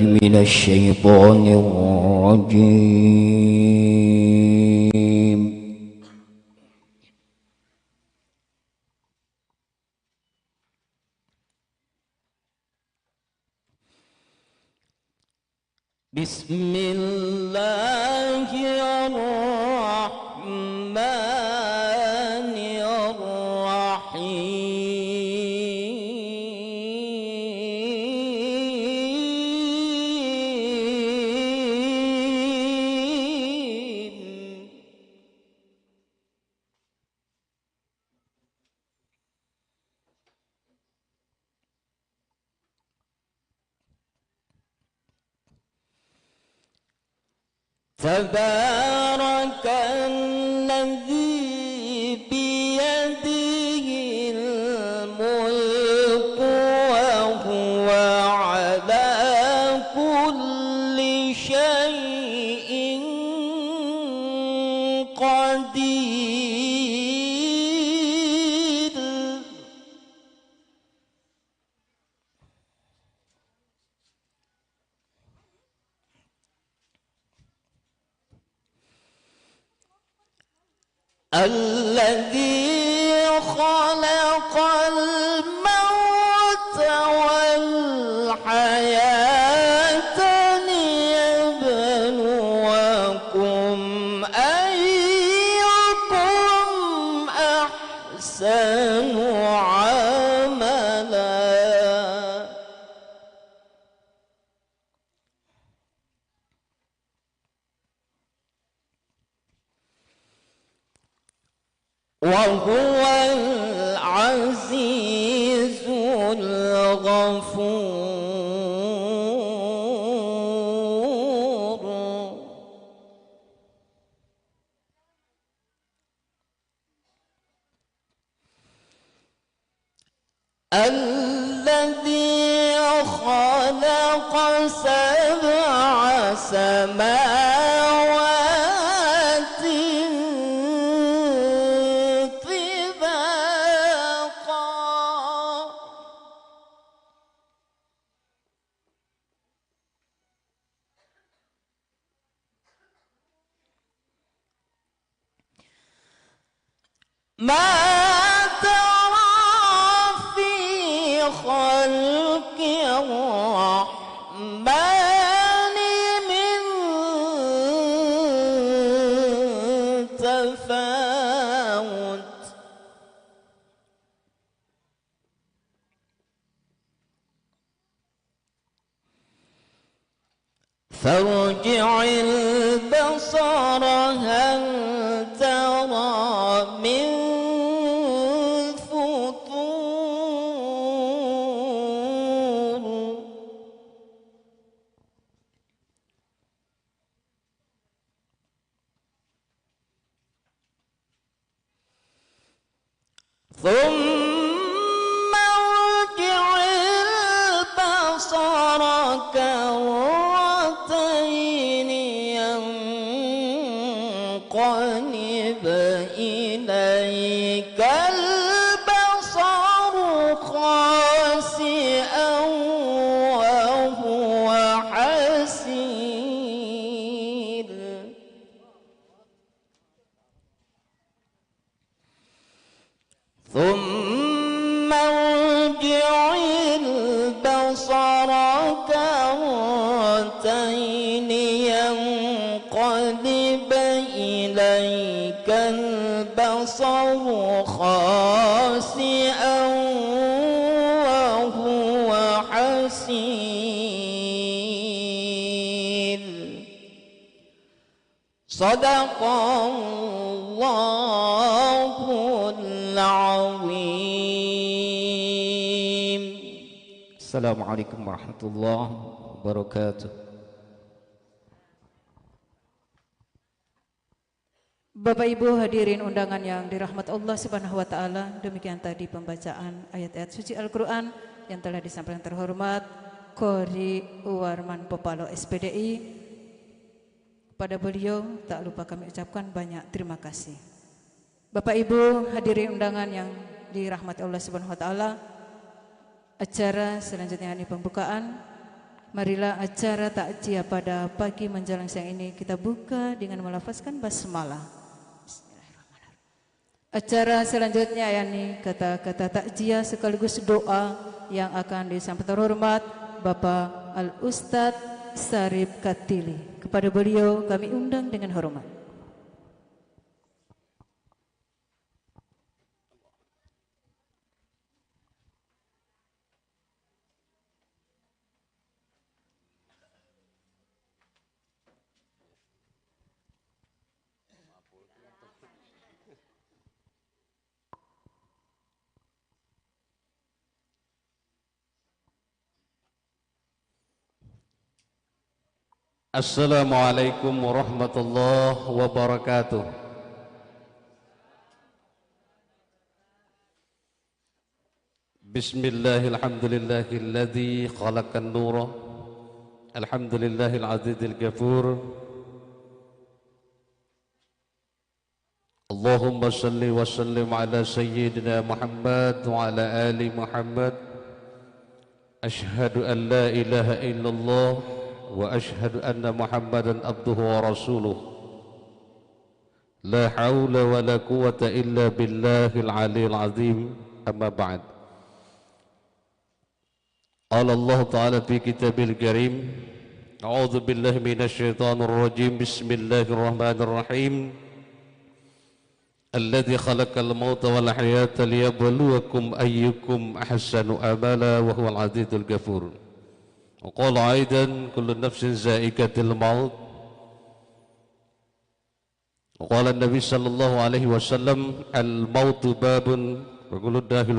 من الشيطان الرجيم. بسم الله الرحمن الرحيم. تبارك الذي بيده الملك وهو على كل شيء قدير. الذي خلق الموت والحياة ليبلوكم أيكم أحسن عملا. وهو العزيز الغفور. الذي خلق سبع سماوات ما ترى في خلق الرحمن من تفاوت. فارجع البصر هل ترى من فطور. ثم ارجع البصر كرتين ينقلب إليك البصر خاسئا وهو حسير. ثم ارجع البصر كرتين ينقلب إليك البصر خاسئا وهو حسير. صدق الله العظيم. السلام عليكم ورحمة الله وبركاته. Bapak Ibu hadirin undangan yang dirahmati Allah Subhanahu wa taala, demikian tadi pembacaan ayat-ayat suci Al-Qur'an yang telah disampaikan terhormat Qori Warman Popalo SPDI. Pada beliau tak lupa kami ucapkan banyak terima kasih. Bapak Ibu hadirin undangan yang dirahmati Allah Subhanahu wa taala, acara selanjutnya ini pembukaan Marilah acara takziah pada pagi menjelang siang ini kita buka dengan melafazkan basmalah. Bismillahirrahmanirrahim. Acara selanjutnya yakni kata-kata takziah sekaligus doa yang akan disampaikan terhormat Bapak Al-Ustadz Sarip Katili. Kepada beliau kami undang dengan hormat. Assalamualaikum warahmatullahi wabarakatuh. Bismillahirrahmanirrahim. Khalaqan nura. Alhamdulillahil azizil ghafur. Allahumma salli wa sallim ala sayyidina Muhammad wa ala ali Muhammad. Ashhadu an la ilaha illallah wa ashhadu anna Muhammadan abduhu wa rasuluh. La hawla wa la quwwata illa billahil aliyil azim. Amma ba'd. Qala Allah ta'ala fi kitabil karim, a'udzu billahi minasy syaithanir rajim. Bismillahirrahmanirrahim. Alladzi khalaqal mauta wal hayata liyabluwakum ayyukum ahsanu amala wa huwal azizul ghafur. وقال أيضا كل نفس ذائقة الموت. وقال النبي صلى الله عليه وسلم الموت باب وكل داخل.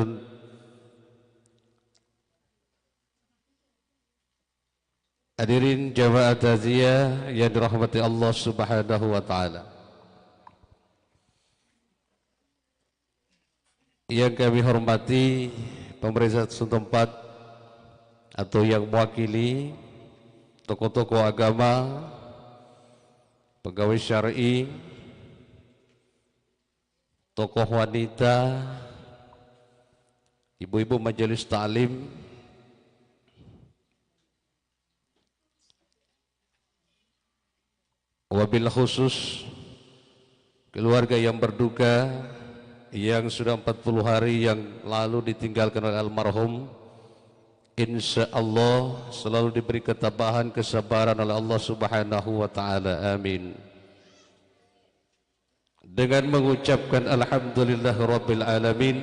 Hadirin jamaah takziah yang dirahmati Allah Subhanahu wa taala. Yang kami hormati pemerintah setempat atau yang mewakili tokoh-tokoh agama, pegawai syar'i, tokoh wanita, ibu-ibu majelis ta'lim, wabil khusus keluarga yang berduka yang sudah 40 hari yang lalu ditinggalkan oleh almarhum. Insya Allah selalu diberi ketabahan, kesabaran oleh Allah Subhanahu wa ta'ala. Amin. Dengan mengucapkan Alhamdulillah Rabbil Alamin,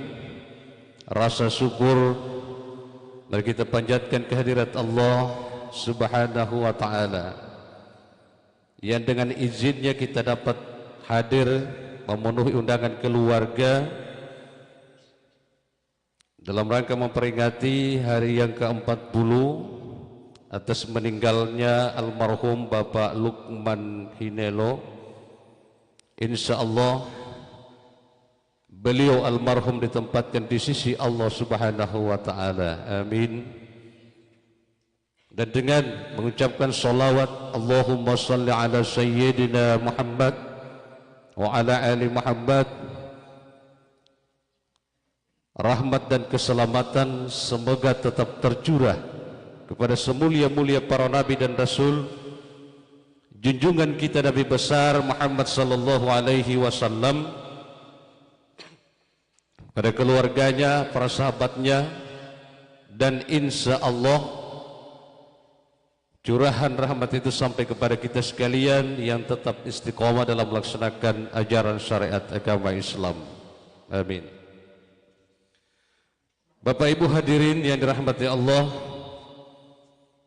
rasa syukur mari kita panjatkan kehadirat Allah Subhanahu wa ta'ala yang dengan izinnya kita dapat hadir memenuhi undangan keluarga dalam rangka memperingati hari yang ke-40 atas meninggalnya almarhum Bapak Lukman Hinelo. Insya Allah beliau almarhum ditempatkan di sisi Allah Subhanahu wa ta'ala. Amin. Dan dengan mengucapkan salawat Allahumma salli ala sayyidina Muhammad wa ala ali Muhammad, rahmat dan keselamatan semoga tetap tercurah kepada semulia-mulia para nabi dan rasul, junjungan kita Nabi besar Muhammad sallallahu alaihi wasallam, pada keluarganya, para sahabatnya, dan insya Allah curahan rahmat itu sampai kepada kita sekalian yang tetap istiqomah dalam melaksanakan ajaran syariat agama Islam. Amin. Bapak Ibu hadirin yang dirahmati Allah,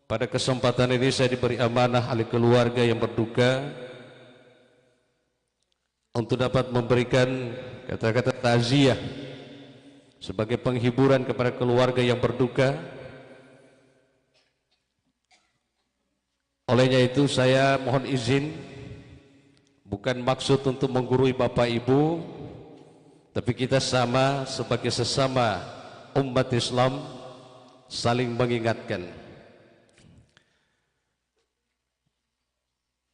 pada kesempatan ini saya diberi amanah oleh keluarga yang berduka untuk dapat memberikan kata-kata takziah sebagai penghiburan kepada keluarga yang berduka. Olehnya itu saya mohon izin, bukan maksud untuk menggurui Bapak Ibu, tapi kita sama sebagai sesama umat Islam saling mengingatkan.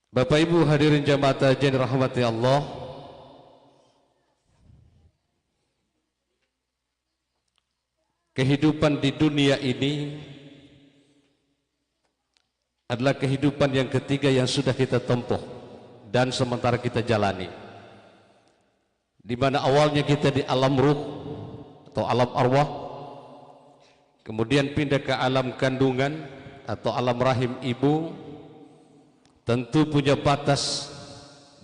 Bapak Ibu hadirin jamaah takziah rahmati Allah, kehidupan di dunia ini adalah kehidupan yang ketiga yang sudah kita tempuh dan sementara kita jalani, di mana awalnya kita di alam ruh atau alam arwah, kemudian pindah ke alam kandungan atau alam rahim ibu, tentu punya batas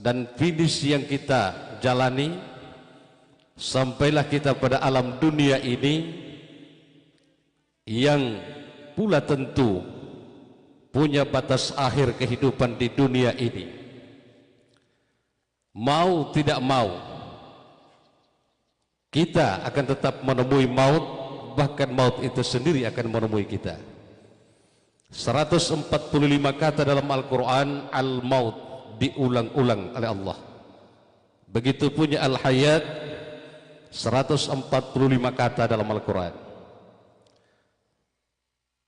dan finish yang kita jalani, sampailah kita pada alam dunia ini yang pula tentu punya batas akhir kehidupan di dunia ini. Mau tidak mau, kita akan tetap menemui maut, bahkan maut itu sendiri akan menemui kita. 145 kata dalam Al-Quran al-maut diulang-ulang oleh Allah. Begitu punya al-hayat 145 kata dalam Al-Quran.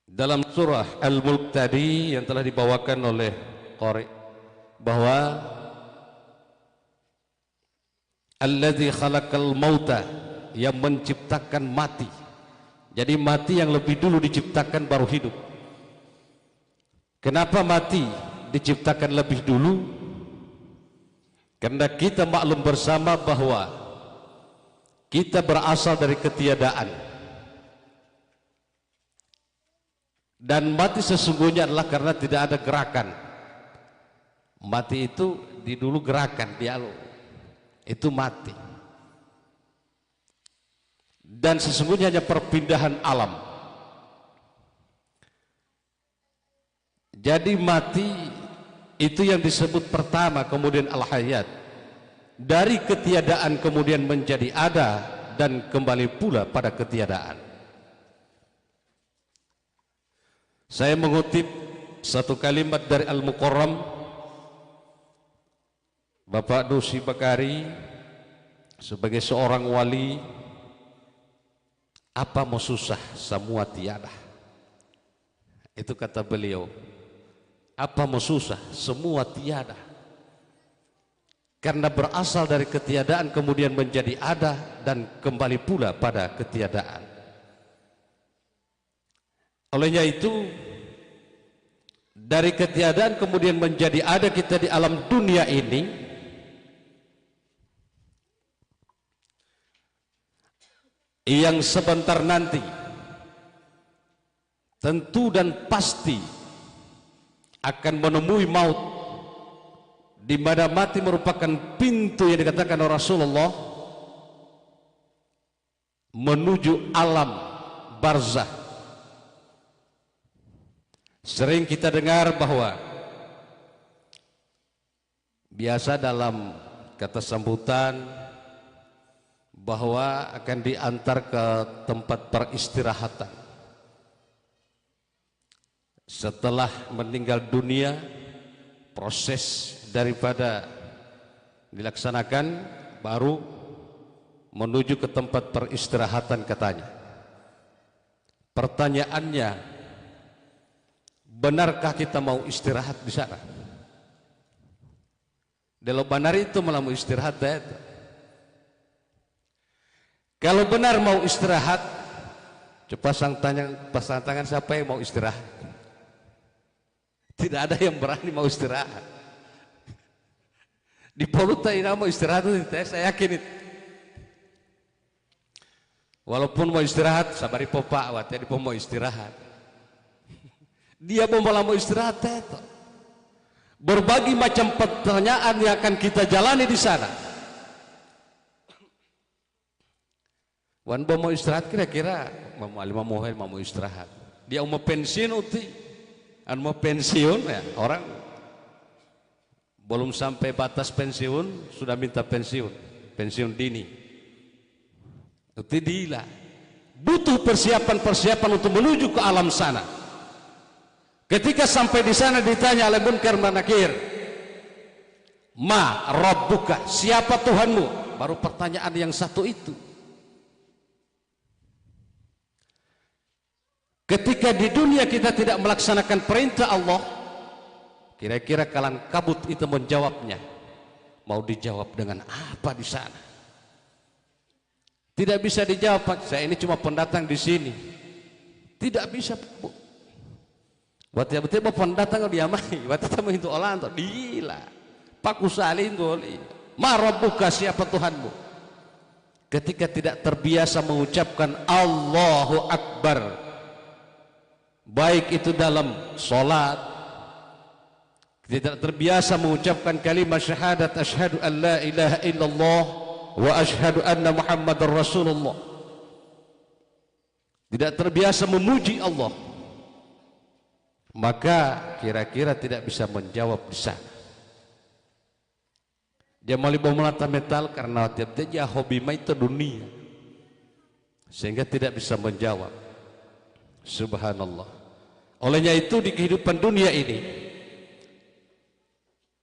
Dalam surah Al-Mulk tadi yang telah dibawakan oleh Qari, bahwa alladzi khalaqal mauta, yang menciptakan mati. Jadi mati yang lebih dulu diciptakan baru hidup. Kenapa mati diciptakan lebih dulu? Karena kita maklum bersama bahwa kita berasal dari ketiadaan. Dan mati sesungguhnya adalah karena tidak ada gerakan. Mati itu di dulu gerakan, dialog. Itu mati. Dan sesungguhnya hanya perpindahan alam. Jadi mati itu yang disebut pertama, kemudian al-hayat. Dari ketiadaan kemudian menjadi ada dan kembali pula pada ketiadaan. Saya mengutip satu kalimat dari Al-Muqarram Bapak Dusi Bakari sebagai seorang wali. Apa mau susah semua tiada. Itu kata beliau. Apa mau susah semua tiada. Karena berasal dari ketiadaan kemudian menjadi ada dan kembali pula pada ketiadaan. Olehnya itu, dari ketiadaan kemudian menjadi ada kita di alam dunia ini, yang sebentar nanti tentu dan pasti akan menemui maut, di mana mati merupakan pintu yang dikatakan oleh Rasulullah menuju alam barzah. Sering kita dengar bahwa biasa dalam kata sambutan bahwa akan diantar ke tempat peristirahatan. Setelah meninggal dunia, proses daripada dilaksanakan baru menuju ke tempat peristirahatan katanya. Pertanyaannya, benarkah kita mau istirahat di sana? Kalau benar itu malah mau istirahat itu. Kalau benar mau istirahat, coba pasang tangan siapa yang mau istirahat? Tidak ada yang berani mau istirahat. Di Poluta ini mau istirahat itu, saya yakin itu. Walaupun mau istirahat, sabari popak, waktu mau istirahat. Dia mau istirahat itu. Berbagai macam pertanyaan yang akan kita jalani di sana. Wan mau istirahat kira-kira mau istirahat. Dia mau pensiun uti. Mau pensiun ya, orang belum sampai batas pensiun sudah minta pensiun dini. Uti dila. Butuh persiapan untuk menuju ke alam sana. Ketika sampai di sana ditanya oleh Munkar Manakir, Ma Rabbuka, siapa Tuhanmu? Baru pertanyaan yang satu itu. Ketika di dunia kita tidak melaksanakan perintah Allah, kira-kira kalang kabut itu menjawabnya. Mau dijawab dengan apa di sana? Tidak bisa dijawab, saya ini cuma pendatang di sini. Tidak bisa, Bu. Wati abdi bapak datang dia mai, wati tamu itu olan to dila. Paku salin goli. Ma rabbuka, siapa Tuhanmu? Ketika tidak terbiasa mengucapkan Allahu Akbar, baik itu dalam sholat, tidak terbiasa mengucapkan kalimat syahadat asyhadu an la ilaha illallah wa asyhadu anna Muhammadar Rasulullah, tidak terbiasa memuji Allah, maka kira-kira tidak bisa menjawab di sana. Dia mau melata metal karena dia hobi main itu dunia, sehingga tidak bisa menjawab. Subhanallah. Olehnya itu di kehidupan dunia ini,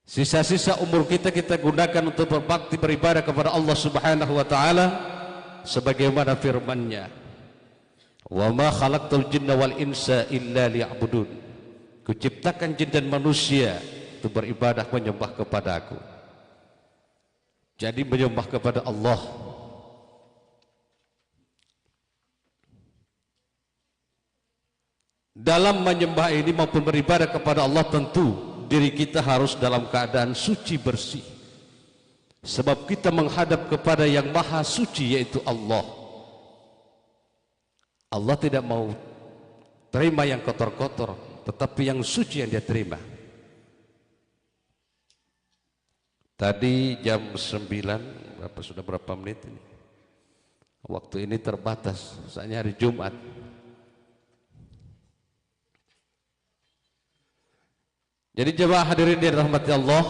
sisa-sisa umur kita gunakan untuk berbakti beribadah kepada Allah Subhanahu wa taala sebagaimana firman-Nya, "Wa ma khalaqtul jinna wal insa illa liya'budun." Kuciptakan jin dan manusia untuk beribadah menyembah kepadaku. Jadi menyembah kepada Allah. Dalam menyembah ini maupun beribadah kepada Allah, tentu diri kita harus dalam keadaan suci bersih. Sebab kita menghadap kepada yang maha suci, yaitu Allah. Allah tidak mau terima yang kotor-kotor, tetapi yang suci yang dia terima. Tadi jam 9, sudah berapa menit ini? Waktu ini terbatas, soalnya hari Jumat. Jadi jemaah hadirin dirahmati Allah,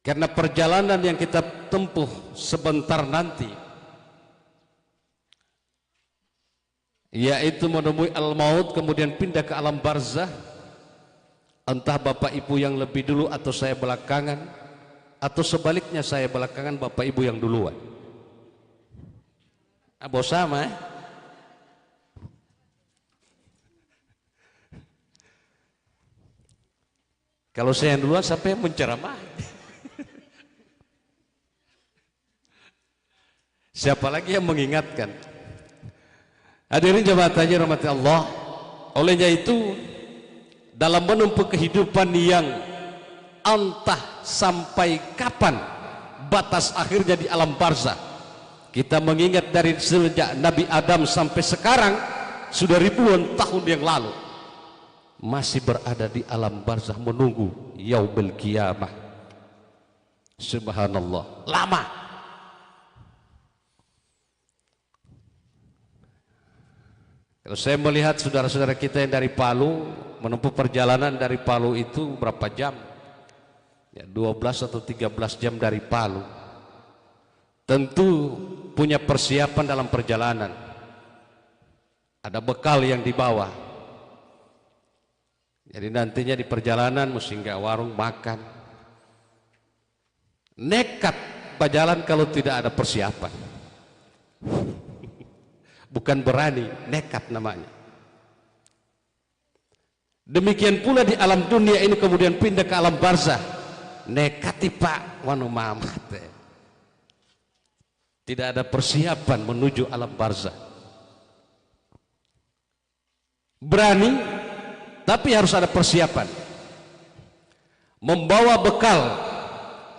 karena perjalanan yang kita tempuh sebentar nanti, yaitu menemui al-maut kemudian pindah ke alam barzah, entah Bapak Ibu yang lebih dulu atau saya belakangan, atau sebaliknya saya belakangan Bapak Ibu yang duluan. Abo sama Kalau saya yang duluan, siapa yang menceramah? Siapa lagi yang mengingatkan? Hadirin jemaah tajir rahmati Allah, olehnya itu dalam menempuh kehidupan yang entah sampai kapan batas akhirnya di alam barzah, kita mengingat dari sejak Nabi Adam sampai sekarang sudah ribuan tahun yang lalu, masih berada di alam barzah menunggu yaumil qiyamah. Subhanallah, lama. Kalau saya melihat saudara-saudara kita yang dari Palu menempuh perjalanan dari Palu itu berapa jam? Ya, 12 atau 13 jam dari Palu. Tentu punya persiapan dalam perjalanan. Ada bekal yang dibawa. Jadi nantinya di perjalanan mesti nggak warung makan. Nekat berjalan kalau tidak ada persiapan. Bukan berani, nekat namanya. Demikian pula di alam dunia ini kemudian pindah ke alam barzah. Nekati Pak, wanu mamat. Tidak ada persiapan menuju alam barzah. Berani, tapi harus ada persiapan. Membawa bekal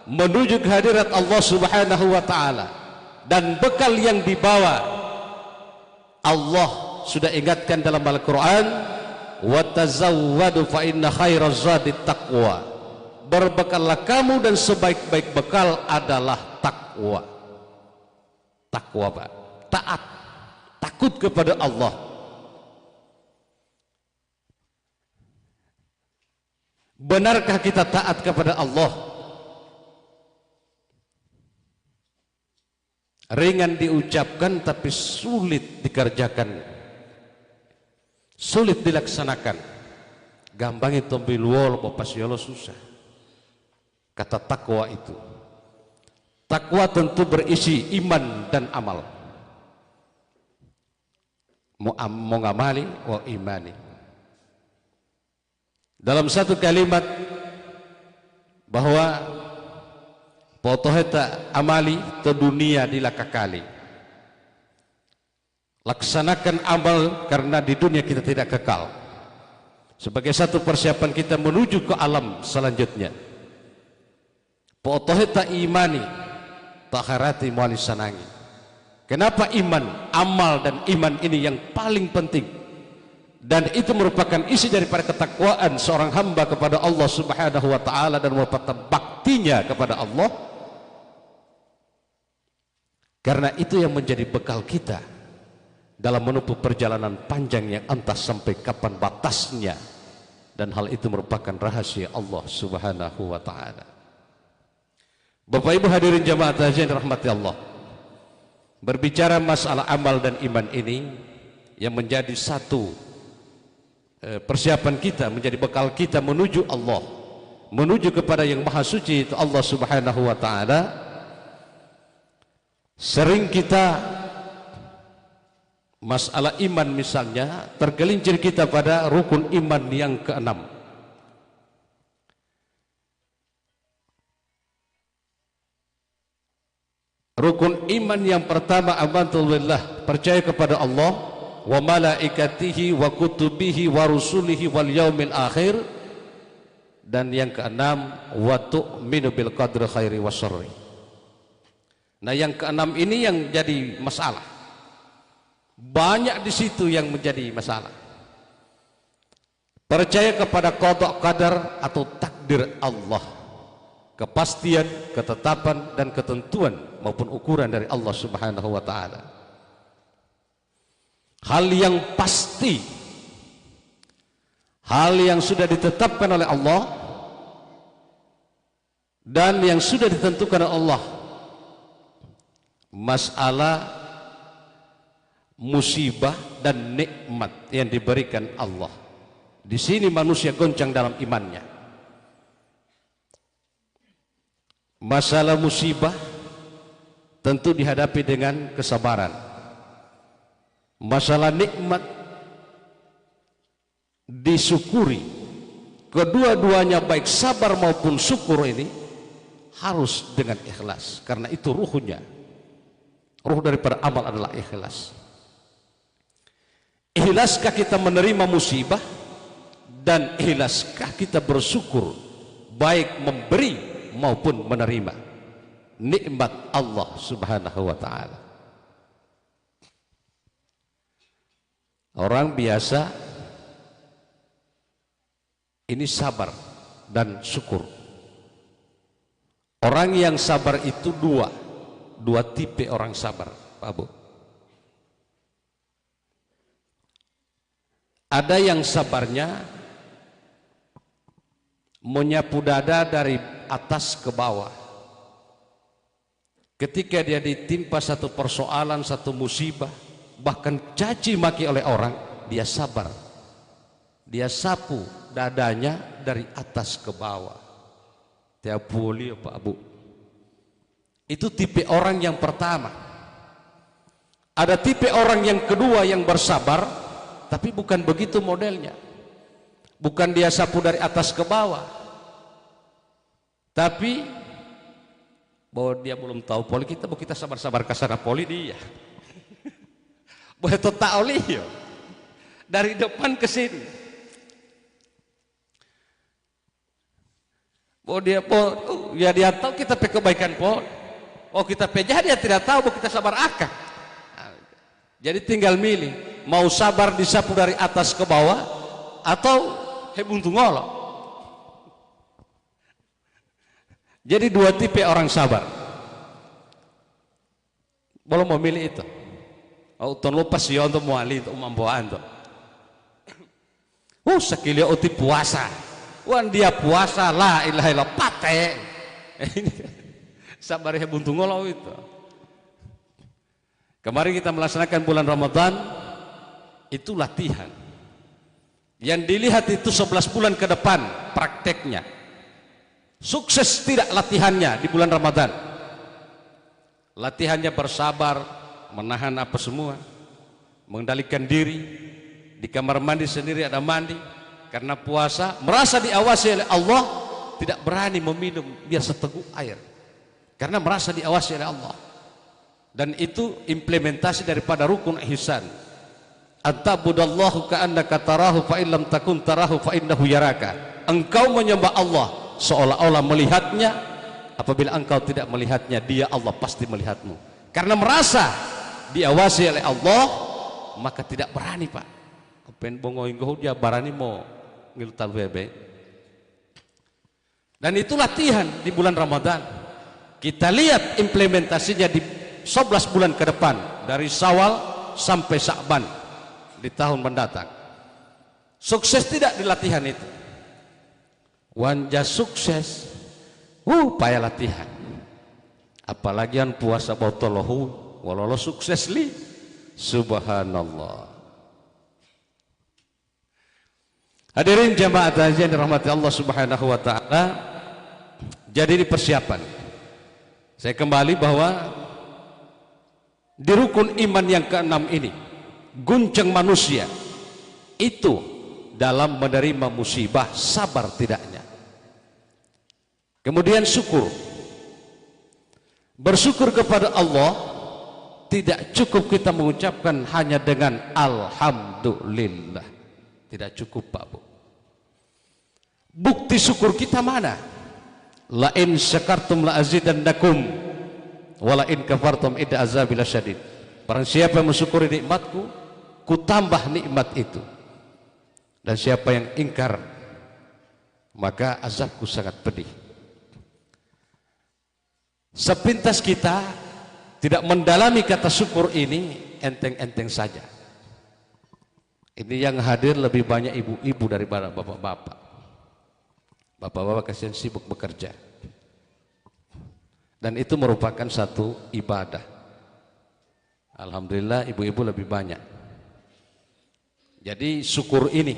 menuju kehadirat Allah Subhanahu wa taala, dan bekal yang dibawa Allah sudah ingatkan dalam Al-Quran, wa tazawwadu fa inna khairaz zadi taqwa. Berbekallah kamu dan sebaik-baik bekal adalah takwa. Takwa, Pak, taat, takut kepada Allah. Benarkah kita taat kepada Allah? Ringan diucapkan tapi sulit dikerjakan, sulit dilaksanakan. Gampang itu biluol bapak siolo susah. Kata takwa itu, takwa tentu berisi iman dan amal. Mau ngamali wa imani. Dalam satu kalimat bahwa potoheta amali te dunia dilakakali. Laksanakan amal karena di dunia kita tidak kekal. Sebagai satu persiapan kita menuju ke alam selanjutnya. Potoheta imani taharati mualisanangi. Kenapa iman, amal dan iman ini yang paling penting? Dan itu merupakan isi daripada ketakwaan seorang hamba kepada Allah Subhanahu wa taala dan merupakan baktinya kepada Allah. Karena itu yang menjadi bekal kita dalam menempuh perjalanan panjang yang entah sampai kapan batasnya, dan hal itu merupakan rahasia Allah Subhanahu wa taala. Bapak Ibu hadirin jamaah takziah yang dirahmati Allah, berbicara masalah amal dan iman ini yang menjadi satu persiapan kita, menjadi bekal kita menuju Allah, menuju kepada yang maha suci itu Allah Subhanahu wa taala. Sering kita masalah iman misalnya tergelincir kita pada rukun iman yang keenam. Rukun iman yang pertama amantu billah, percaya kepada Allah wa malaikatihi wa kutubihi wa rusulihi wal yaumil akhir, dan yang keenam wa tu'minu bil qadri khairi wa syarri. Nah, yang keenam ini yang jadi masalah. Banyak di situ yang menjadi masalah. Percaya kepada qada qadar atau takdir Allah, kepastian, ketetapan dan ketentuan maupun ukuran dari Allah Subhanahu wa taala. Hal yang pasti, hal yang sudah ditetapkan oleh Allah dan yang sudah ditentukan oleh Allah. Masalah musibah dan nikmat yang diberikan Allah. Di sini manusia goncang dalam imannya. Masalah musibah tentu dihadapi dengan kesabaran. Masalah nikmat disyukuri. Kedua-duanya baik sabar maupun syukur ini harus dengan ikhlas, karena itu ruhnya. Ruh daripada amal adalah ikhlas. Ikhlaskah kita menerima musibah, dan ikhlaskah kita bersyukur baik memberi maupun menerima nikmat Allah Subhanahu wa taala. Orang biasa ini sabar dan syukur. Orang yang sabar itu dua tipe orang sabar, Pak Bu. Ada yang sabarnya menyapu dada dari atas ke bawah. Ketika dia ditimpa satu persoalan, satu musibah, bahkan caci maki oleh orang, dia sabar. Dia sapu dadanya dari atas ke bawah. Tiap boleh Pak Bu. Itu tipe orang yang pertama. Ada tipe orang yang kedua yang bersabar, tapi bukan begitu modelnya. Bukan dia sapu dari atas ke bawah, tapi bahwa dia belum tahu poli kita sabar-sabar kasar poli dia. Boleh tak oleh ya. Dari depan ke sini. Bahwa dia tahu kita pe kebaikan poli. Oh kita pe jahat dia tidak tahu bahwa kita sabar akak. Jadi tinggal milih, mau sabar disapu dari atas ke bawah atau hebuntu ngolok. Jadi dua tipe orang sabar. Boleh mau milih itu. Oh, ton lupa sih untuk muali untuk mampuan tuh. Sekali uti puasa. Wan dia puasa la ilaha illallah pate. Sabar hebuntu ngolok itu. Kemarin kita melaksanakan bulan Ramadan, itu latihan. Yang dilihat itu 11 bulan ke depan prakteknya. Sukses tidak latihannya di bulan Ramadan. Latihannya bersabar, menahan apa semua, mengendalikan diri, di kamar mandi sendiri ada mandi, karena puasa, merasa diawasi oleh Allah, tidak berani meminum biar seteguk air, karena merasa diawasi oleh Allah. Dan itu implementasi daripada rukun ihsan. Antabudallahu ka'annaka tarahu fa illam takun tarahu fa innahu yaraka. Engkau menyembah Allah seolah-olah melihatnya. Apabila engkau tidak melihatnya, dia Allah pasti melihatmu. Karena merasa diawasi oleh Allah, maka tidak berani, Pak. Pen bongoinggo dia barani mau ngiltal bebe. Dan itu latihan di bulan Ramadan. Kita lihat implementasinya di 11 bulan ke depan, dari Syawal sampai Sya'ban di tahun mendatang. Sukses tidak di latihan itu? Wanja sukses, payah latihan. Apalagi yang puasa bautolohu, walau sukses li, subhanallah. Hadirin jamaah takziah yang dirahmati Allah Subhanahu wa taala. Jadi di persiapan. Saya kembali bahwa di rukun iman yang keenam ini, gunceng manusia itu dalam menerima musibah sabar tidaknya. Kemudian syukur. Bersyukur kepada Allah tidak cukup kita mengucapkan hanya dengan alhamdulillah. Tidak cukup, Pak Bu. Bukti syukur kita mana? La in syakartum la azidannakum wa la in kafartum inna azabi lasyadid. Barang siapa yang mensyukuri nikmatku, ku tambah nikmat itu. Dan siapa yang ingkar, maka azabku sangat pedih. Sepintas kita tidak mendalami kata syukur ini, enteng-enteng saja. Ini yang hadir lebih banyak ibu-ibu daripada bapak-bapak. Bapak-bapak kasihan sibuk bekerja. Dan itu merupakan satu ibadah. Alhamdulillah ibu-ibu lebih banyak. Jadi syukur ini,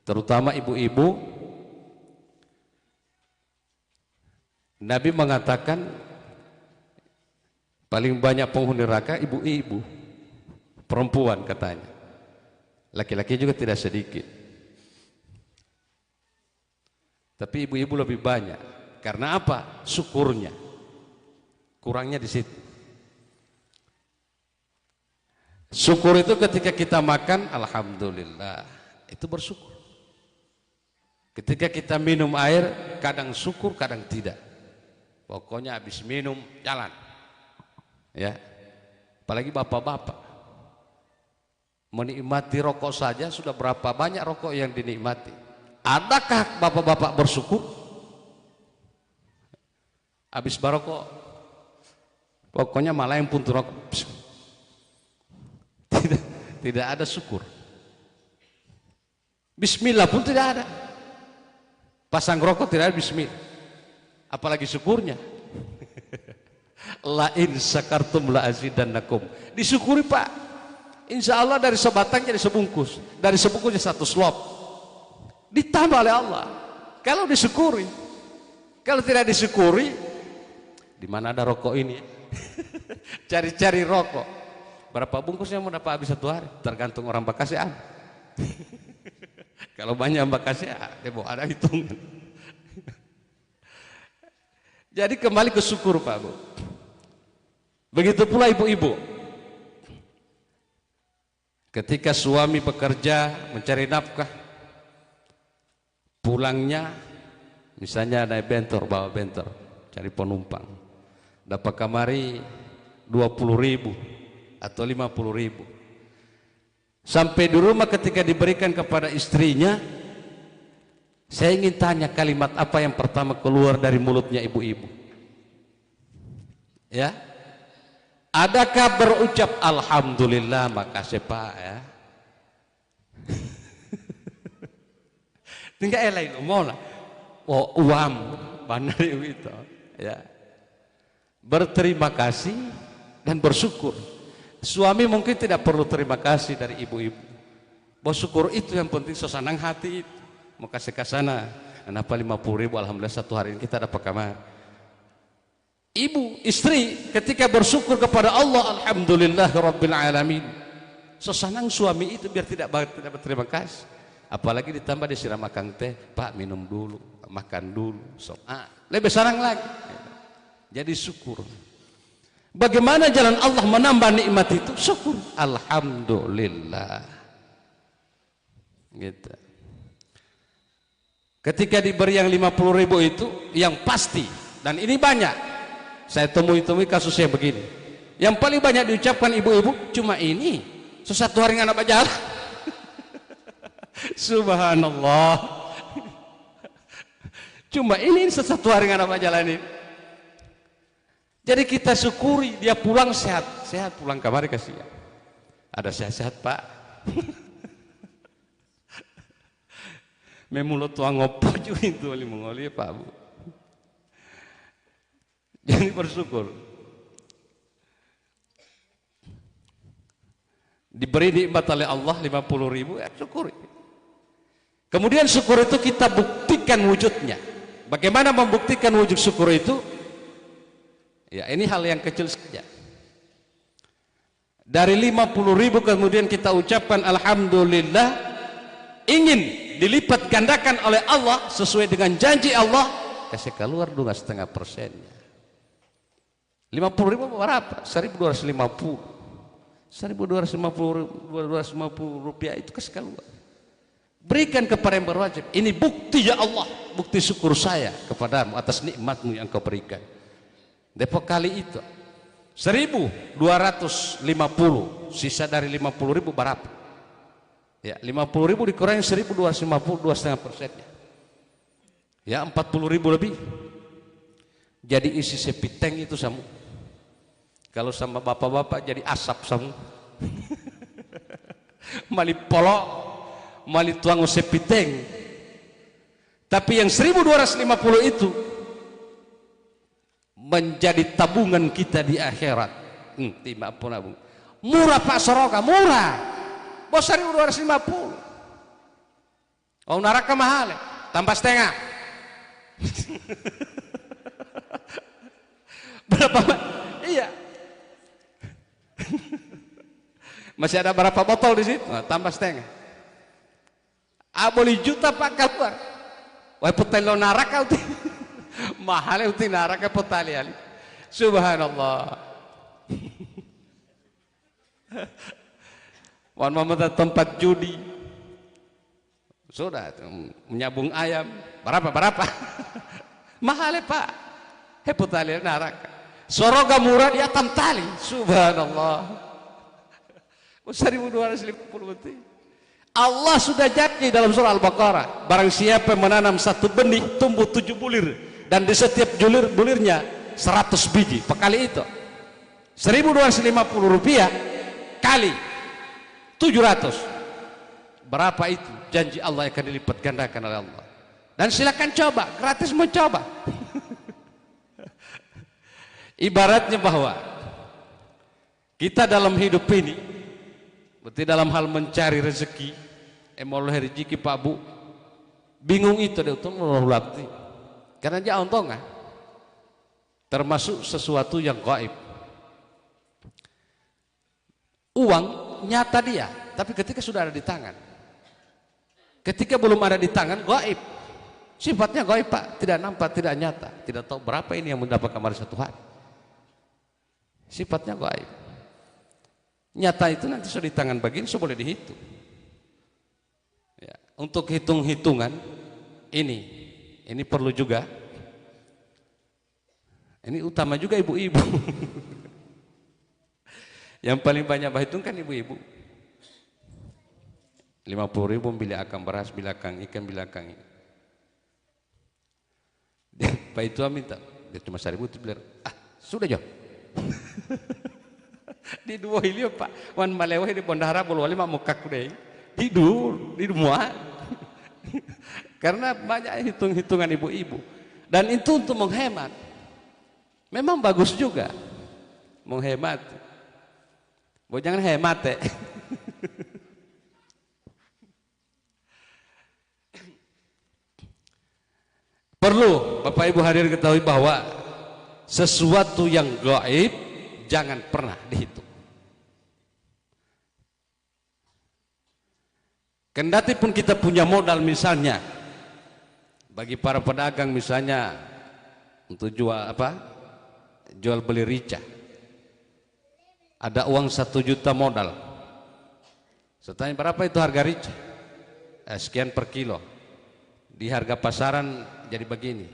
terutama ibu-ibu, Nabi mengatakan paling banyak penghuni neraka ibu-ibu, perempuan katanya. Laki-laki juga tidak sedikit. Tapi ibu-ibu lebih banyak. Karena apa? Syukurnya. Kurangnya di situ. Syukur itu ketika kita makan, alhamdulillah. Itu bersyukur. Ketika kita minum air, kadang syukur, kadang tidak. Pokoknya habis minum, jalan. Ya. Apalagi bapak-bapak. Menikmati rokok saja sudah berapa banyak rokok yang dinikmati. Adakah bapak-bapak bersyukur? Habis barokok, pokoknya malah yang puntur rokok. Tidak ada syukur. Bismillah pun tidak ada. Pasang rokok tidak ada bismillah. Apalagi syukurnya. La in syakartum la azidannakum. Disyukuri, Pak. Insya Allah dari sebatang jadi sebungkus, dari sebungkusnya satu slop, ditambah oleh Allah. Kalau disyukuri, kalau tidak disyukuri, di mana ada rokok ini? Cari-cari rokok. Berapa bungkusnya mau dapat habis satu hari? Tergantung orang Bekasian. Kalau banyak Bekasian, dia bawa ada hitungan. Jadi kembali ke syukur, Pak Bu. Begitu pula ibu-ibu. Ketika suami bekerja mencari nafkah, pulangnya misalnya naik bentor, bawa bentor, cari penumpang, dapat kamari 20.000 atau 50.000. Sampai di rumah ketika diberikan kepada istrinya, saya ingin tanya kalimat apa yang pertama keluar dari mulutnya ibu-ibu? Ya? Adakah berucap alhamdulillah, makasih Pak ya? Tinggal elai mau lah. Oh, uam benar itu ya. Berterima kasih dan bersyukur. Suami mungkin tidak perlu terima kasih dari ibu-ibu. Bersyukur itu yang penting, sesanang hati itu. Mau kasih ke sana, kenapa 50.000? Alhamdulillah satu hari ini kita dapat kamar. Ibu, istri ketika bersyukur kepada Allah, alhamdulillahirabbil alamin. Sesanang suami itu biar tidak berterima kasih. Apalagi ditambah disiram makan teh, Pak minum dulu, makan dulu, lebih senang lagi. Jadi syukur. Bagaimana jalan Allah menambah nikmat itu? Syukur. Alhamdulillah. Gitu. Ketika diberi yang 50.000 itu, yang pasti, dan ini banyak, saya temui kasusnya begini. Yang paling banyak diucapkan ibu-ibu cuma ini, sesatu hari nggak dapat jalan. Subhanallah. Cuma ini sesatu hari nggak dapat jalan ini. Jadi kita syukuri dia pulang sehat pulang kamar kasihan. Ada sehat-sehat Pak. Memulut tuang ngopo juga itu wali mengoli Pak Bu. Jadi bersyukur. Diberi nikmat oleh Allah 50.000 ya syukuri. Kemudian syukur itu kita buktikan wujudnya. Bagaimana membuktikan wujud syukur itu? Ya ini hal yang kecil saja. Dari 50.000 kemudian kita ucapkan Alhamdulillah, ingin dilipat gandakan oleh Allah sesuai dengan janji Allah, kasih keluar 2,5%. 50.000 berapa? 1.250. 1.250 rupiah itu kasih keluar. Berikan kepada yang berwajib. Ini bukti ya Allah, bukti syukur saya kepadamu atas nikmatmu yang kau berikan. Depok kali itu 1.250, sisa dari 50.000 berapa? Ya 50.000 dikurangi 1.250, 2,5%-nya. Ya 40.000 lebih. Jadi isi sepiteng itu samu. Kalau sama bapak-bapak jadi asap samu. Mali polok, mali tuang sepiteng. Tapi yang 1.250 itu menjadi tabungan kita di akhirat. Tiba pun abung. Murah Pak Soroka, murah. Bos 1.250. Oh neraka mahal, tambah setengah. Berapa? Iya. Masih ada berapa botol di situ? Nah, tambah setengah. Boleh juta Pak keluar. Wah putelo neraka uti. Mahal uti neraka potali ali. Subhanallah. Wan mamata tempat judi. Sudah menyabung ayam. Berapa? Mahal Pak. Potali neraka. Soroga murah dia tam tali. Subhanallah. 1.250 betul. Allah sudah janji dalam surah Al-Baqarah, barang siapa menanam satu benih tumbuh 7 bulir dan di setiap bulirnya 100 biji. Pekali itu 1.250 rupiah kali 700. Berapa itu? Janji Allah akan dilipat gandakan oleh Allah. Dan silakan coba, gratis mencoba. Ibaratnya bahwa kita dalam hidup ini, berarti dalam hal mencari rezeki, emoleh rezeki Pak Bu, bingung itu dia untuk melulati, karena dia ontongan, termasuk sesuatu yang gaib. Uang nyata dia, tapi ketika sudah ada di tangan, ketika belum ada di tangan, gaib. Sifatnya gaib Pak, tidak nampak, tidak nyata, tidak tahu berapa ini yang mendapatkan pada satu hari. Sifatnya gaib. Nyata itu nanti sudah di tangan bagian, so boleh dihitung. Ya, untuk hitung-hitungan ini perlu juga. Ini utama juga ibu-ibu. Yang paling banyak berhitung kan ibu-ibu. 50.000 beli akang beras, beli akang ikan, beli akang ini. Pak itu minta, dia cuma 1.000 itu beli. Sudah jauh. Di dua hilio Pak, wan malewah di Bondahara bolwali mak mukak deh. Tidur di rumah. Karena banyak hitung-hitungan ibu-ibu. Dan itu untuk menghemat. Memang bagus juga menghemat. Bo jangan hemat ya. Perlu Bapak Ibu hadirin ketahui bahwa sesuatu yang gaib jangan pernah dihitung. Kendati pun kita punya modal, misalnya bagi para pedagang misalnya untuk jual beli rica, ada uang 1 juta modal. Saya tanya berapa itu harga rica? Sekian per kilo. Di harga pasaran jadi begini.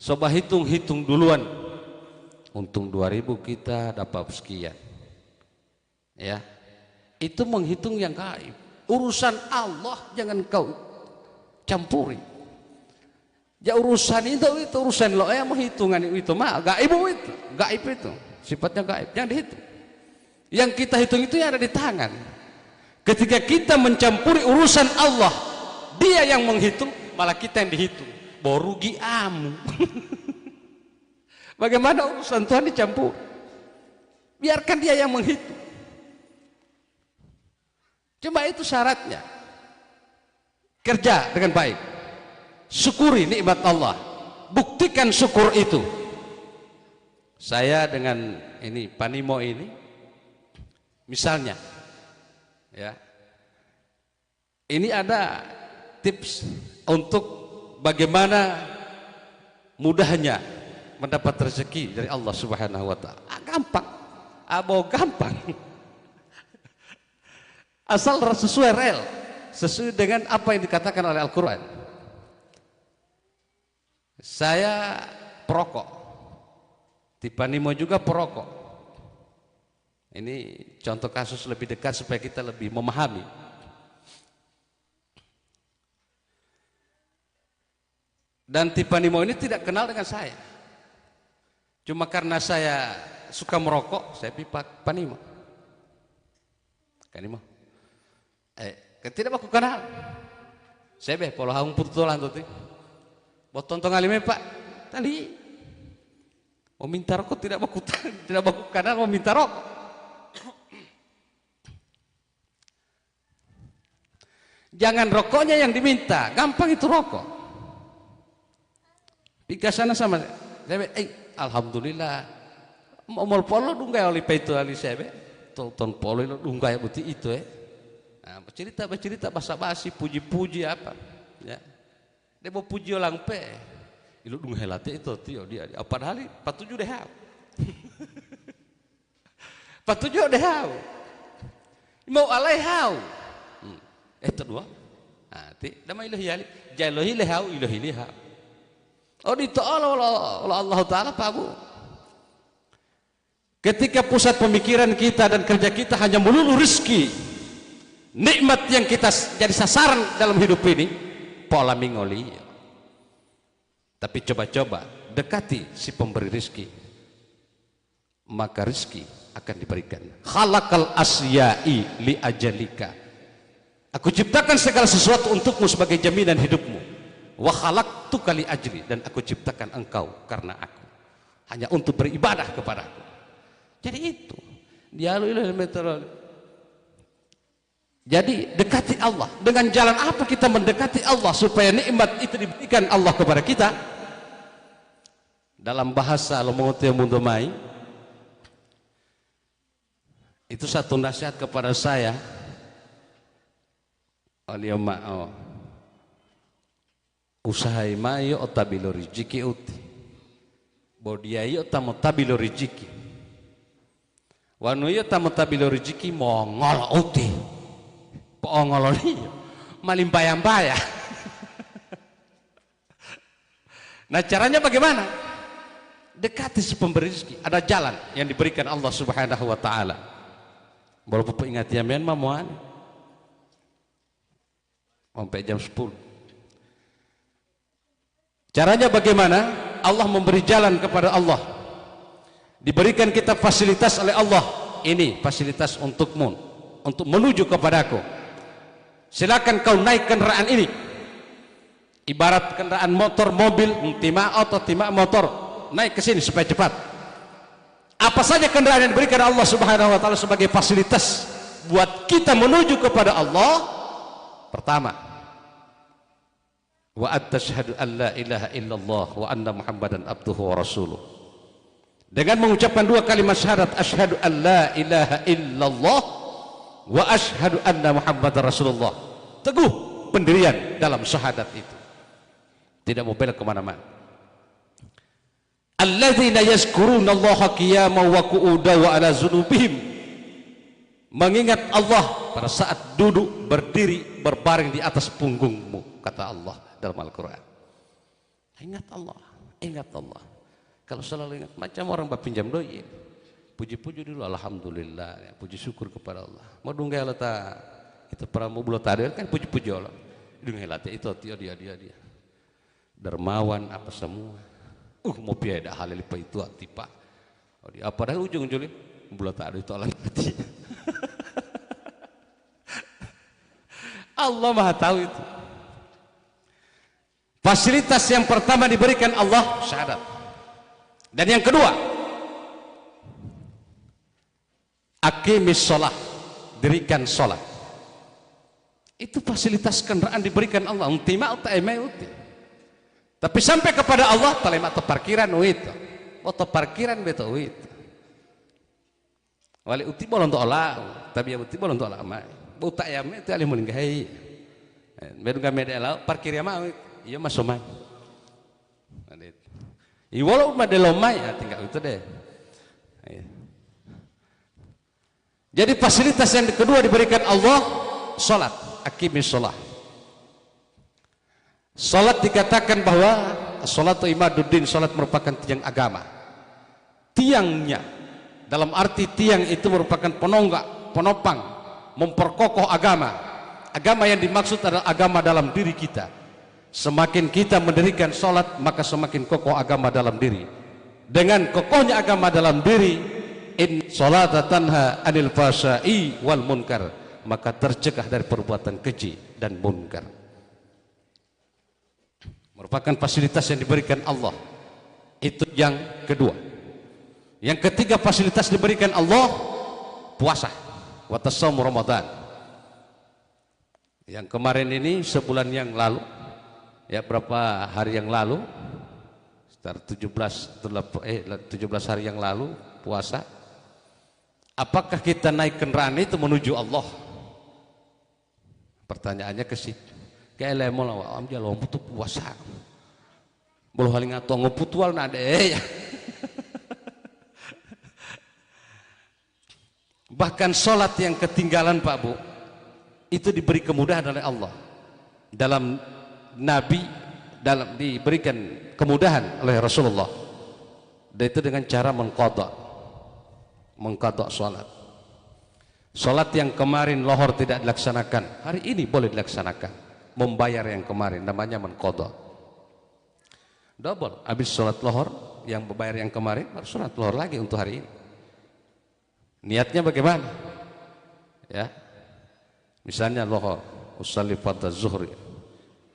Coba hitung duluan. Untung 2.000 kita dapat sekian. Ya, itu menghitung yang gaib. Urusan Allah jangan kau campuri. Ya urusan itu urusan lo ya, menghitungan itu mah gaib itu sifatnya gaib, jangan dihitung. Yang kita hitung itu yang ada di tangan. Ketika kita mencampuri urusan Allah, dia yang menghitung, malah kita yang dihitung. Borugi amu. Bagaimana urusan Tuhan dicampur? Biarkan dia yang menghitung. Cuma itu syaratnya. Kerja dengan baik. Syukuri nikmat Allah. Buktikan syukur itu. Saya dengan ini Panimo ini, misalnya, ya, ini ada tips untuk bagaimana mudahnya mendapat rezeki dari Allah Subhanahu wa taala. Gampang. Gampang. Asal sesuai rel, sesuai dengan apa yang dikatakan oleh Al-Qur'an. Saya perokok. Di Panimo juga perokok. Ini contoh kasus lebih dekat supaya kita lebih memahami. Dan di Panimo ini tidak kenal dengan saya. Cuma karena saya suka merokok, saya pipa Panimo. Panimo. Tidak aku kenal. Saya pola hang putulan tuh. Buat tonton alime Pak. Tadi mau minta rokok tidak baku kenal, mau minta rokok. Jangan rokoknya yang diminta, gampang itu rokok. Pika sana sama saya. Alhamdulillah. Mau polo dunggai oleh itu ali saya. Tonton polo dunggai buti itu Nah, bercerita basa-basi, puji-puji apa, ya. Dia mau puji orang pe, ilu dung helate itu tio dia. Padahal patuju deh hau, patuju deh hau, mau alai hau, itu dua. Nah, nama ilahi ali, jalohi lehau, ilahi lehau. Oh Allah Taala pabu. Ketika pusat pemikiran kita dan kerja kita hanya melulu rezeki, nikmat yang kita jadi sasaran dalam hidup ini, pola mingoli. Tapi coba-coba dekati si pemberi rezeki, maka rezeki akan diberikan. Khalaqal asya'i li ajalika. Aku ciptakan segala sesuatu untukmu sebagai jaminan hidupmu. Wa khalaqtuka li ajli, dan aku ciptakan engkau karena aku, hanya untuk beribadah kepadaku. Jadi itu jadi dekati Allah. Dengan jalan apa kita mendekati Allah supaya nikmat itu diberikan Allah kepada kita? Dalam bahasa Lomongote Mundomai, itu satu nasihat kepada saya. Aliyoma'o usahai mayo otabilo riziki uti bodiayo tamo tabilo riziki wanuyo tamo tabilo riziki mongol uti poongoloni malimpayam-paya. Nah, caranya bagaimana? Dekati si pemberi rezeki. Ada jalan yang diberikan Allah Subhanahu wa taala. Baru Bapak ingat ya men mamuan. Sampai jam 10. Caranya bagaimana? Allah memberi jalan kepada Allah. Diberikan kita fasilitas oleh Allah. Ini fasilitas untukmu, untuk menuju kepadaku. Silakan kau naik kendaraan ini. Ibarat kendaraan motor, mobil, timak atau timak motor, naik ke sini supaya cepat. Apa saja kendaraan yang diberikan Allah Subhanahu wa taala sebagai fasilitas buat kita menuju kepada Allah. Pertama, wa asyhadu an la ilaha illallah wa anna muhammadan abduhu wa rasuluh. Dengan mengucapkan dua kalimat syahadat, asyhadu an la ilaha illallah wa asyhadu anna muhammadar rasulullah. Teguh pendirian dalam syahadat itu, tidak mau belok kemana-mana. Alladzina yazkuruna Allaha qiyaman wa qu'udan wa ala dzunubihim mengingat Allah pada saat duduk, berdiri, berbaring di atas punggungmu, kata Allah dalam Al-Quran. Ingat Allah, ingat Allah. Kalau selalu ingat, macam orang berpinjam doi, puji-puji dulu, alhamdulillah, ya, puji syukur kepada Allah. Mau dunggai Allah tak, itu para mau belum tadi kan puji-puji Allah. Dunggai Allah itu dia. Dermawan apa semua. Mau biaya hal lipa itu tipa. Oh, dia apa dah ujung-ujungnya belum tak ada itu Allah mati. Allah Maha tahu itu. Fasilitas yang pertama diberikan Allah syahadat. Dan yang kedua, aqimis sholat, dirikan sholat. Itu fasilitas kendaraan diberikan Allah. Untima utaimai uti. Tapi sampai kepada Allah, talema atau parkiran itu, atau parkiran beto itu. Wali uti bolon untuk Allah, tapi ya uti bolon untuk Allah. Buta ya itu alih mulinggai. Beru kami ada parkir ya mau, iya masuk mai. Iwalau mah delomai ya tinggal itu deh. Jadi fasilitas yang kedua diberikan Allah, sholat, aqimis sholat. Sholat dikatakan bahwa sholatu imaduddin, sholat merupakan tiang agama. Tiangnya dalam arti tiang itu merupakan penonggak, penopang, memperkokoh agama. Agama yang dimaksud adalah agama dalam diri kita. Semakin kita mendirikan sholat, maka semakin kokoh agama dalam diri. Dengan kokohnya agama dalam diri, in sholata tanha anil fahsya'i wal munkar, maka tercegah dari perbuatan keji dan munkar. Merupakan fasilitas yang diberikan Allah. Itu yang kedua. Yang ketiga fasilitas diberikan Allah, puasa, wa tasawum Ramadan. Yang kemarin ini sebulan yang lalu, ya berapa hari yang lalu, sekitar 17 hari yang lalu puasa. Apakah kita naik kendaraan itu menuju Allah? Pertanyaannya ke situ. Kayak lemol awam jalan butuh puasa. Belum hal ngato ngoputual nade ya. Bahkan sholat yang ketinggalan Pak Bu, itu diberi kemudahan oleh Allah. Dalam Nabi diberikan kemudahan oleh Rasulullah. Dan itu dengan cara mengqadha sholat. Sholat yang kemarin lohor tidak dilaksanakan, hari ini boleh dilaksanakan. Membayar yang kemarin, namanya mengqadha. Double, habis sholat lohor yang membayar yang kemarin, baru sholat lohor lagi untuk hari ini. Niatnya bagaimana? Ya, misalnya lohor, usalli fardhu zuhri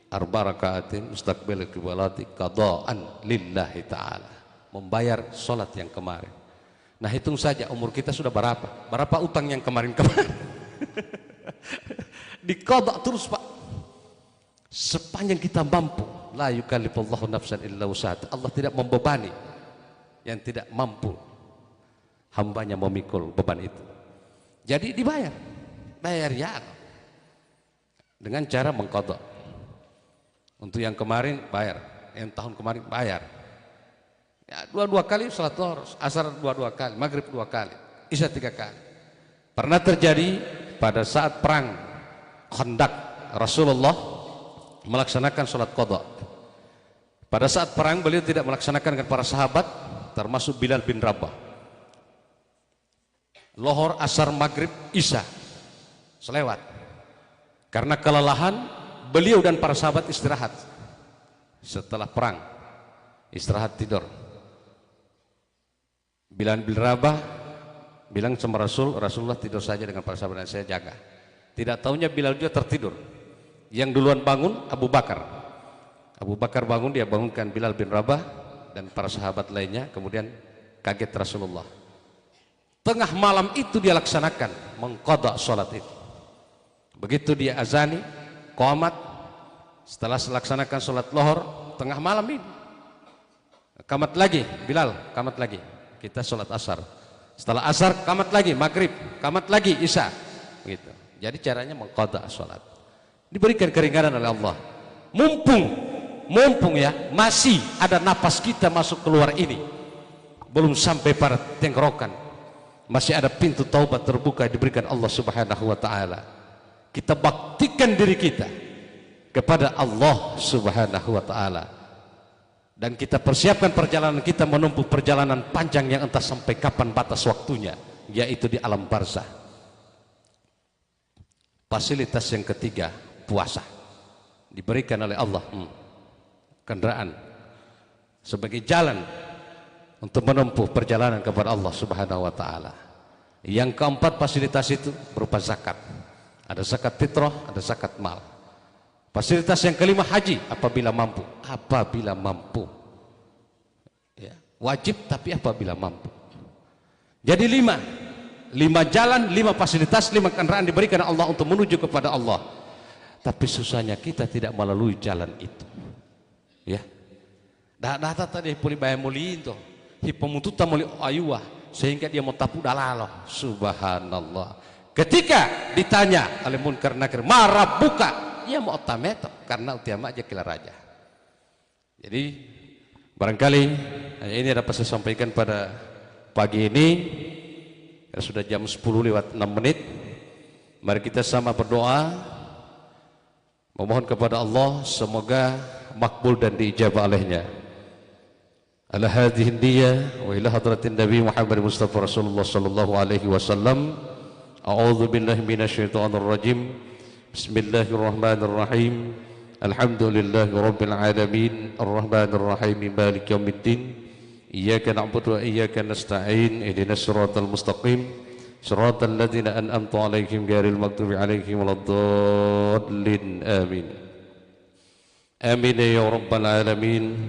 arba rakaatin mustaqbil qiblati qadaan lillahi ta'ala, membayar sholat yang kemarin. Nah hitung saja umur kita sudah berapa utang yang kemarin-kemarin. Diqadha terus Pak, sepanjang kita mampu. La yukallifullahu nafsan illa wus'aha. Allah tidak membebani yang tidak mampu hambanya memikul beban itu. Jadi dibayar, bayar ya dengan cara mengqadha. Untuk yang kemarin bayar, yang tahun kemarin bayar. Ya, dua kali salat zuhur, asar dua kali, maghrib 2 kali, isya 3 kali. Pernah terjadi pada saat perang Khandaq, Rasulullah melaksanakan salat qadha. Pada saat perang beliau tidak melaksanakan dengan para sahabat, termasuk Bilal bin Rabah. Lohor, asar, maghrib, isya selewat. Karena kelelahan, beliau dan para sahabat istirahat. Setelah perang, istirahat tidur. Bilal bin Rabah bilang sama Rasulullah tidur saja dengan para sahabat dan saya jaga. Tidak tahunya Bilal juga tertidur. Yang duluan bangun Abu Bakar. Abu Bakar bangun, dia bangunkan Bilal bin Rabah dan para sahabat lainnya. Kemudian kaget Rasulullah. Tengah malam itu dia laksanakan mengqadha sholat itu. Begitu dia azani, qomat, setelah melaksanakan sholat lohor, tengah malam ini qamat lagi, Bilal qamat lagi, kita sholat asar. Setelah asar qamat lagi, maghrib qamat lagi, isya gitu. Jadi caranya mengqadha sholat. Diberikan keringanan oleh Allah. Mumpung ya, masih ada napas kita masuk keluar ini, belum sampai pada tenggorokan, Masih ada pintu taubat terbuka diberikan Allah Subhanahu wa taala. Kita baktikan diri kita kepada Allah Subhanahu wa taala. Dan kita persiapkan perjalanan kita menempuh perjalanan panjang yang entah sampai kapan batas waktunya, yaitu di alam barzah. Fasilitas yang ketiga, puasa. Diberikan oleh Allah kendaraan sebagai jalan untuk menempuh perjalanan kepada Allah Subhanahu wa taala. Yang keempat fasilitas itu berupa zakat. Ada zakat fitrah, ada zakat mal. Fasilitas yang kelima haji apabila mampu. Apabila mampu. Ya, wajib tapi apabila mampu. Jadi lima jalan, 5 fasilitas, 5 kendaraan diberikan Allah untuk menuju kepada Allah. Tapi susahnya kita tidak melalui jalan itu. Ya. Data tadi puli bayar muli itu. Hipemututa muli ayuah sehingga dia mau tapu dalaloh. Subhanallah. Ketika ditanya oleh munkar nakir, marah buka, ia mau otameto karena utiama aja kila raja. Jadi barangkali ini dapat saya sampaikan pada pagi ini. Sudah jam 10 lewat 6 menit. Mari kita sama berdoa, memohon kepada Allah semoga makbul dan diijabah olehnya. Ala hadhihi niyah wa ila hadratin Nabi Muhammad Mustafa Rasulullah sallallahu alaihi wasallam. A'udzu billahi minasyaitonir rajim. Bismillahirrahmanirrahim. Alhamdulillahi rabbil alamin, arrahmanir rahim, maliki yaumiddin. Iyyaka na'budu wa iyyaka nasta'in. Ihdinas siratal mustaqim. Siratal ladzina an'amta 'alaihim ghairil maghdubi 'alaihim waladdallin. Amin. Amin ya rabbal alamin.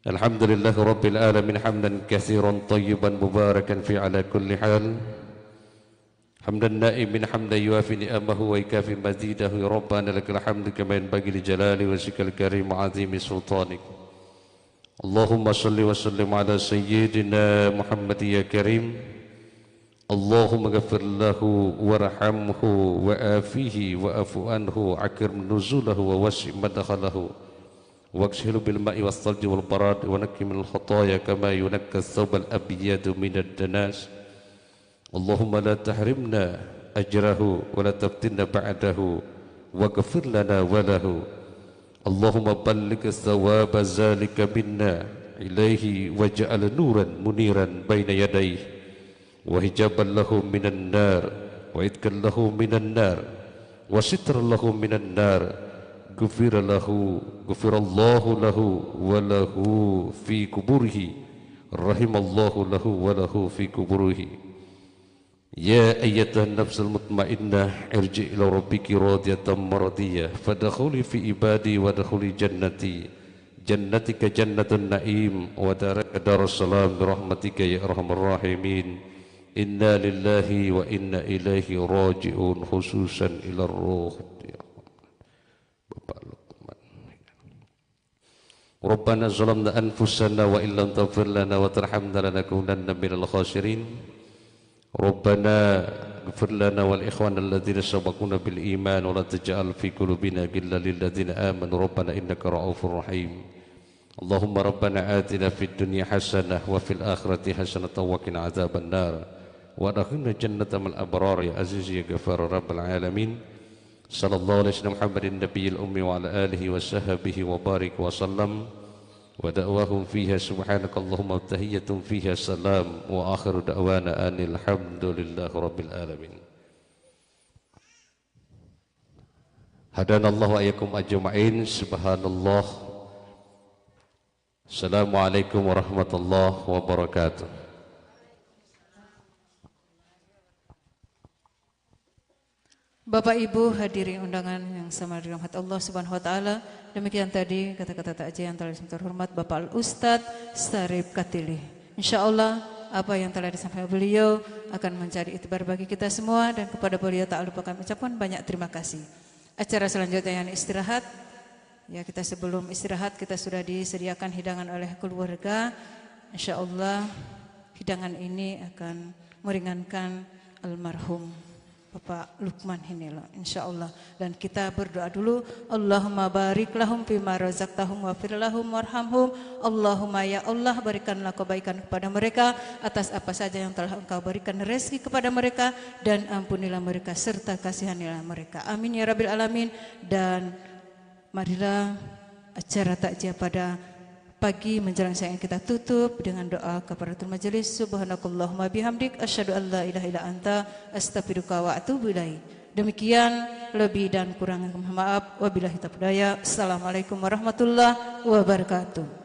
Alhamdulillahi rabbil alamin hamdan katsiran tayyiban mubarakan fi ala kulli hal. Hamdan na'imin hamdan yuafi ni'amahu wa ikafi mazidahu. Ya Rabbana lakal hamdu kama yanbaghi li jalali wajhikal karim wa 'azimi sultanik. Allahumma salli wa sallim ala sayyidina Muhammad ya karim. Allahumma ghafir lahu warhamhu wa afihi wa afu anhu akrim nuzulahu wa wasi' madkhalahu. واغسله بالماء والثلج والبراد ونقه من الخطايا كما ينقى الثوب الأبيض من الدناس. اللهم لا تحرمنا أجره ولا تفتنا بعده واغفر لنا وله. اللهم بلغ ثواب ذلك منا إليه واجعل نورا منيرا بين يديه وحجابا له من النار وعتقا له من النار وسترا له من النار. غفر الله له وله في قبره رحم الله له وله في قبره. يا أيتها النفس المطمئنة ارجع إلى ربك راضية مرضية فادخلي في عبادي وادخلي جنتي جنتك جنة النعيم ودارك دار السلام برحمتك يا أرحم الراحمين. إنا لله وإنا إليه راجعون خصوصا إلى الروح. Rabbana zalamna anfusana wa illam taghfir lana wa tarhamna lanakunanna minal khasirin. Rabbana ighfir lana wal ikhwana alladhina sabaquna bil iman wa la taj'al fi qulubina ghillan lil ladzina amanu rabbana innaka ra'ufur rahim. Allahumma rabbana atina fid dunya hasanah wa fil akhirati hasanatan wa qina adzaban nar wa adkhilna jannata mal abrar ya aziz ya ghafar rabbal alamin. Sallallahu alaihi wasallam Muhammadin nabiyil ummi wa ala alihi wa sahbihi wa barik wa sallam wa da'wahum fiha subhanakallahumma wa tahiyyatun fiha salam wa akhiru da'wana anil hamdulillahi rabbil alamin. Hadanallahu ayyakum ajma'in. Subhanallah. Assalamualaikum warahmatullahi wabarakatuh. Bapak Ibu hadirin undangan yang sama dirahmati Allah Subhanahu wa taala. Demikian tadi kata-kata takziah yang telah terhormat Bapak Al-Ustadz Sarip Katili. Insyaallah apa yang telah disampaikan beliau akan menjadi iktibar bagi kita semua dan kepada beliau tak lupa kami ucapkan banyak terima kasih. Acara selanjutnya yang istirahat. Ya, kita sebelum istirahat kita sudah disediakan hidangan oleh keluarga. Insyaallah hidangan ini akan meringankan almarhum Bapak Lukman ini loh, insya Allah. Dan kita berdoa dulu. Allahumma barik lahum fima razaqtahum wa fir lahum warhamhum. Allahumma ya Allah, berikanlah kebaikan kepada mereka atas apa saja yang telah Engkau berikan rezeki kepada mereka, dan ampunilah mereka serta kasihanilah mereka. Amin ya rabbil alamin. Dan marilah acara takziah pada pagi menjelang siang kita tutup dengan doa kafaratul majelis. Subhanakallahumma bihamdik asyhadu an la ilaha illa anta astaghfiruka wa atubu ilaik. Demikian, lebih dan kurang mohon maaf. Wabillahi taufiq. Assalamualaikum warahmatullahi wabarakatuh.